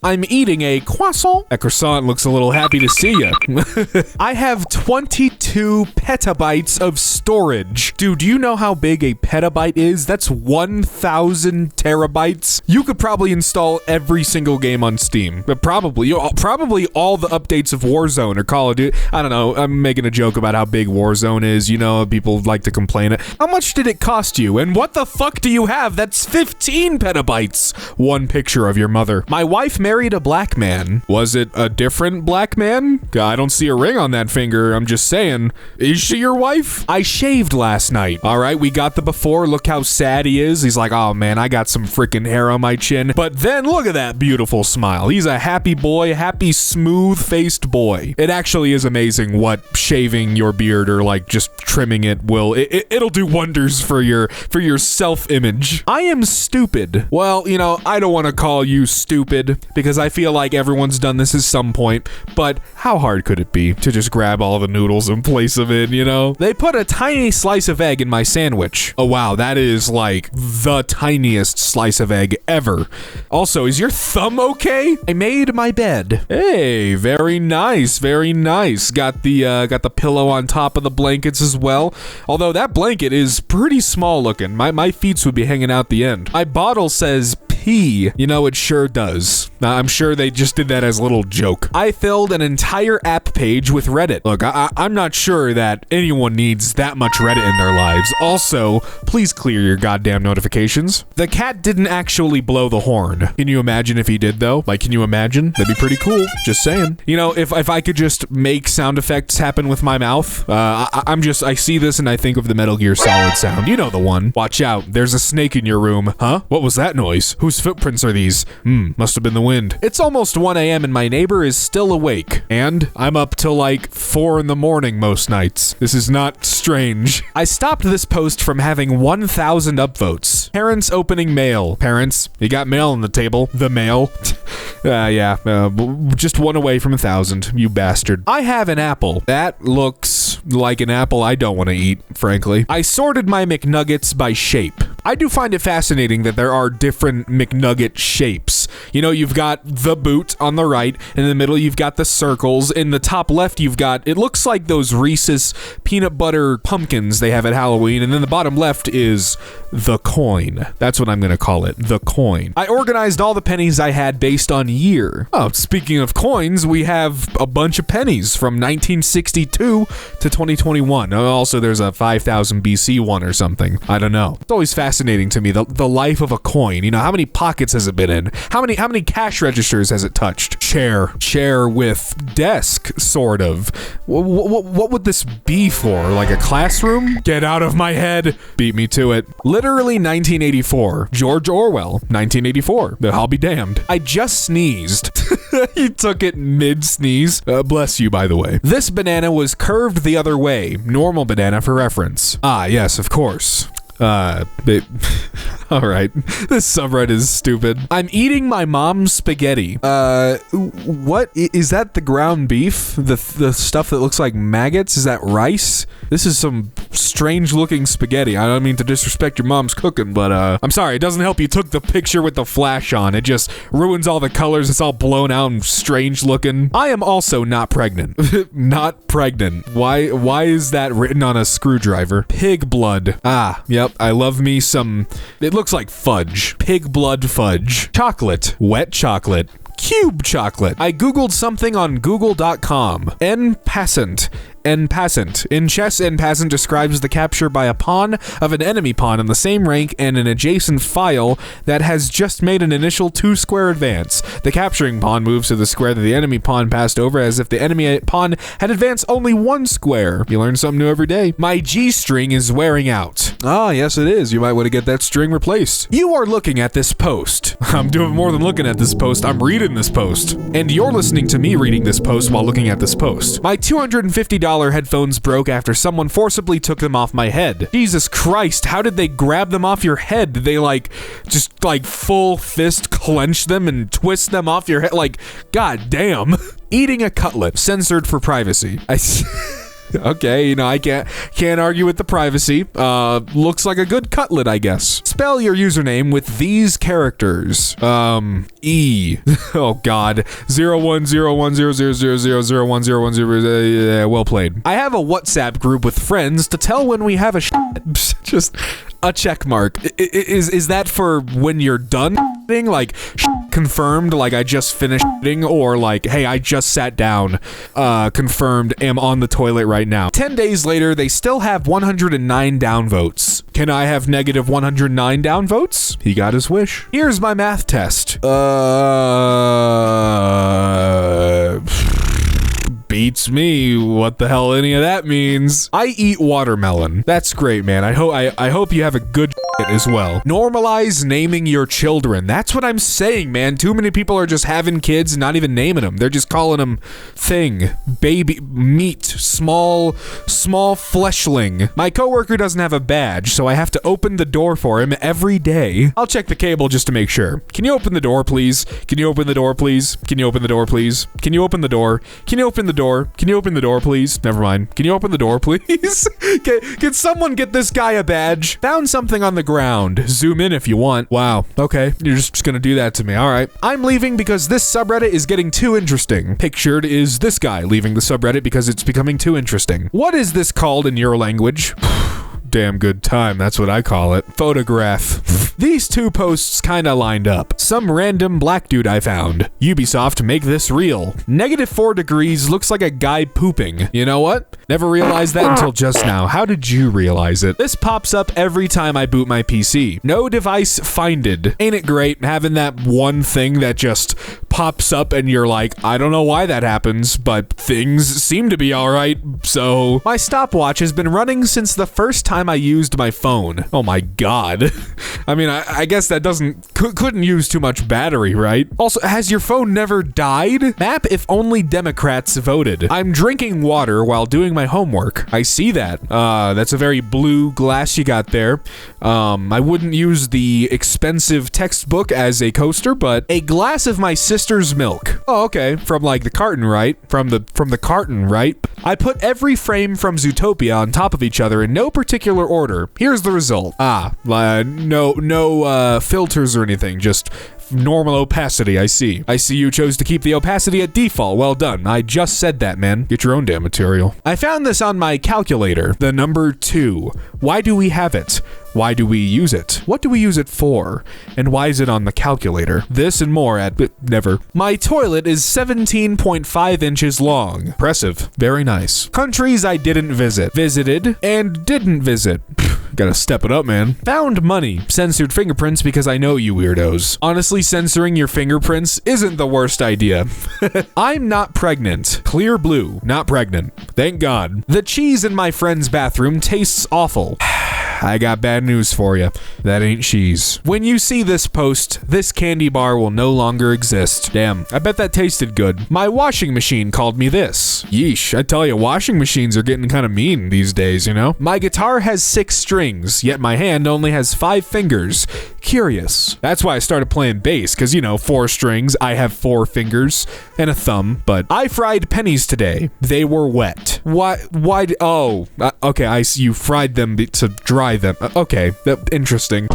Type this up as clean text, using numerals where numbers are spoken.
I'm eating a croissant. That croissant looks a little happy to see you. I have 22 petabytes of storage. Dude, do you know how big a petabyte is? That's 1,000 terabytes. You could probably install every single game on Steam. But probably all the updates of Warzone or Call of Duty. I don't know. I'm making a joke about how big Warzone is. You know, people like to complain. How much did it cost you? And what the fuck do you have? That's 15 petabytes. One picture of your mother. My wife married a black man. Was it a different black man? I don't see a ring on that finger. I'm just saying. Is she your wife? I shaved last night. All right, we got the before. Look how sad he is. He's like, oh man, I got some freaking hair on my chin. But then look at that beautiful smile. He's a happy boy, happy, smooth-faced boy. It actually is amazing what shaving your beard or like just trimming it will. It'll do wonders for your self-image. I am stupid. Well, you know, I don't want to call you stupid because I feel like everyone's done this at some point, but how hard could it be to just grab all the noodles and place them in, you know? They put a tiny slice of egg in my sandwich. Oh wow, that is like the tiniest slice of egg ever. Also, is your thumb okay? I made my bed. Hey, very nice, very nice. Got the pillow on top of the blankets as well. Although that blanket is pretty small looking. My feet would be hanging out the end. My bottle says pee. You know, it sure does. I'm sure they just did that as a little joke. I filled an entire app page with Reddit. Look, I'm not sure that anyone needs that much Reddit in their lives. Also, please clear your goddamn notifications. The cat didn't actually blow the horn. Can you imagine if he did though? Like, can you imagine? That'd be pretty cool. Just saying. You know, if I could just make sound effects happen with my mouth, I see this and I think of the Metal Gear Solid sound. You know the one. Watch out. There's a snake in your room. Huh? What was that noise? Whose footprints are these? Must have been the wind. It's almost 1 a.m. and my neighbor is still awake. And I'm up till like 4 in the morning most nights. This is not strange. I stopped this post from having 1,000 upvotes. Parents opening mail. Parents, you got mail on the table. The mail. Just one away from 1,000. You bastard. I have an apple. That looks like an apple I don't want to eat, frankly. I sorted my McNuggets by shape. I do find it fascinating that there are different McNugget shapes. You know, you've got the boot on the right, in the middle you've got the circles, in the top left you've got, it looks like those Reese's peanut butter pumpkins they have at Halloween, and then the bottom left is the coin. That's what I'm gonna call it, the coin. I organized all the pennies I had based on year. Oh, speaking of coins, we have a bunch of pennies from 1962 to 2021. Also, there's a 5000 BC one or something. I don't know. It's always fascinating to me, the life of a coin. You know, how many pockets has it been in? How many cash registers has it touched? Chair with desk, sort of. What would this be for? Like a classroom? Get out of my head. Beat me to it. Literally 1984. George Orwell, 1984. I'll be damned. I just sneezed. He took it mid-sneeze. Bless you, by the way. This banana was curved the other way. Normal banana for reference. Ah, yes, of course. Alright. This subreddit is stupid. I'm eating my mom's spaghetti. What? Is that the ground beef? The stuff that looks like maggots? Is that rice? This is some strange looking spaghetti. I don't mean to disrespect your mom's cooking, but I'm sorry, it doesn't help you took the picture with the flash on. It just ruins all the colors. It's all blown out and strange looking. I am also not pregnant. Not pregnant. Why is that written on a screwdriver? Pig blood. Ah, yep. I love me some, it looks like fudge. Pig blood fudge. Chocolate. Wet chocolate. Cube chocolate. I googled something on google.com. En passant. In chess, en passant describes the capture by a pawn of an enemy pawn in the same rank and an adjacent file that has just made an initial 2-square advance. The capturing pawn moves to the square that the enemy pawn passed over as if the enemy pawn had advanced only 1 square. You learn something new every day. My G-string is wearing out. Ah, yes it is. You might want to get that string replaced. You are looking at this post. I'm doing more than looking at this post. I'm reading this post. And you're listening to me reading this post while looking at this post. My $250 headphones broke after someone forcibly took them off my head. Jesus Christ, how did they grab them off your head? Did they just full fist clench them and twist them off your head? Like, god damn. Eating a cutlet, censored for privacy. Okay, you know, I can't argue with the privacy. Looks like a good cutlet, I guess. Spell your username with these characters. E. Oh God. 01010000010100. Well played. I have a WhatsApp group with friends to tell when we have a just a check mark. Is that for when you're done like confirmed, like I just finished or like, hey, I just sat down, confirmed, am on the toilet right now. 10 days later, they still have 109 downvotes. Can I have negative 109 downvotes? He got his wish. Here's my math test. Beats me. What the hell any of that means? I eat watermelon. That's great, man. I hope you have a good shit as well. Normalize naming your children. That's what I'm saying, man. Too many people are just having kids and not even naming them. They're just calling them thing, baby, meat, small fleshling. My coworker doesn't have a badge, so I have to open the door for him every day. I'll check the cable just to make sure. Can you open the door, please? Can you open the door, please? Can you open the door, please? Can you open the door? Can you open the door? Can you open the door, please? Never mind. Can you open the door, please? Can someone get this guy a badge? Found something on the ground. Zoom in if you want. Wow. Okay. You're just gonna do that to me. All right. I'm leaving because this subreddit is getting too interesting. Pictured is this guy leaving the subreddit because it's becoming too interesting. What is this called in your language? Damn good time, that's what I call it. Photograph. These two posts kinda lined up. Some random black dude I found. Ubisoft, make this real. -4 degrees looks like a guy pooping. You know what? Never realized that until just now. How did you realize it? This pops up every time I boot my PC. No device finded. Ain't it great having that one thing that just pops up and you're like, I don't know why that happens, but things seem to be alright, so... My stopwatch has been running since the first time I used my phone. Oh my God. I mean, I guess that couldn't use too much battery, right? Also, has your phone never died? Map if only Democrats voted. I'm drinking water while doing my homework. I see that. That's a very blue glass you got there. I wouldn't use the expensive textbook as a coaster, but a glass of my sister's milk. Oh, okay. From like the carton, right? From the carton, right? I put every frame from Zootopia on top of each other in no particular order. Here's the result. No filters or anything, just normal opacity. I see you chose to keep the opacity at default. Well done. I just said that, man. Get your own damn material. I found this on my calculator. The number 2. Why do we have it? Why do we use it? What do we use it for? And why is it on the calculator? This and more at never. My toilet is 17.5 inches long. Impressive. Very nice. Countries I didn't visit. Visited and didn't visit. Gotta step it up, man. Found money. Censored fingerprints because I know you weirdos. Honestly, censoring your fingerprints isn't the worst idea. I'm not pregnant. Clear blue. Not pregnant. Thank God. The cheese in my friend's bathroom tastes awful. I got bad news for you. That ain't cheese. When you see this post, this candy bar will no longer exist. Damn, I bet that tasted good. My washing machine called me this. Yeesh, I tell you, washing machines are getting kind of mean these days, you know? My guitar has 6 strings, yet my hand only has 5 fingers. Curious. That's why I started playing bass, because, you know, 4 strings, I have 4 fingers, and a thumb, but I fried pennies today. They were wet. Why okay, I see you fried them to dry them. Okay, interesting.